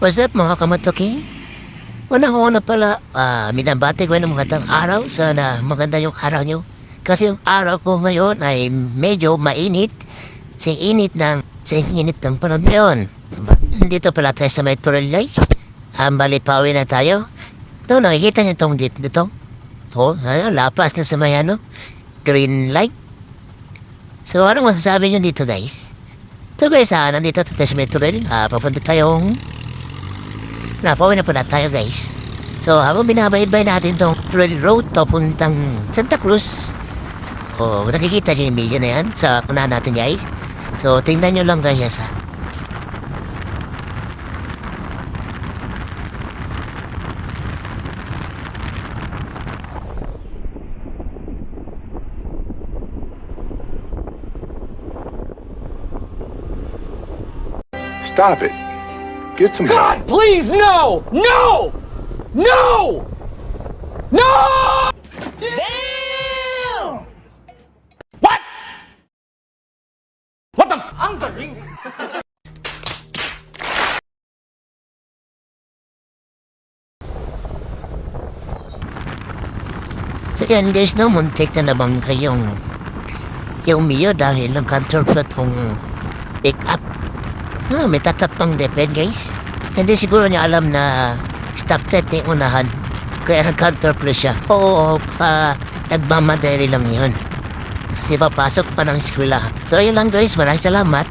What's up mga kamatuking? Una pala, minabati ko ng magandang araw. Sana maganda yung araw nyo. Kasi yung araw ko ngayon ay medyo mainit. Sa init ng panahon ngayon. Dito pala tayo sa may Turulay. Balipawi na tayo. Ito, nakikita niyo itong dito. Ito, lapas na sa may green light. So, anong masasabi niyo dito guys? Ito guys, nandito tayo sa may Turulay. Papunta tayong Napawi na pala tayo guys. So habang binabaybay natin tong trail road papuntang Santa Cruz. So nakikita niyo yung video na yan sa unahan natin guys. So tingnan nyo lang guys Stop it. Get some God, please, no! No! No! No! Damn! What? What the? Ang galing! So yan guys, no, muntik na naman kayong yung Mio dahil nag-counterfeit tong pick up. May tatapang depend guys. Hindi siguro niya alam na stop light yung unahan. Kaya nag-counterfeit siya. Oo, nagmamadali lang yun. Kasi papasok pa ng eskwela. So yun lang guys, maraming salamat.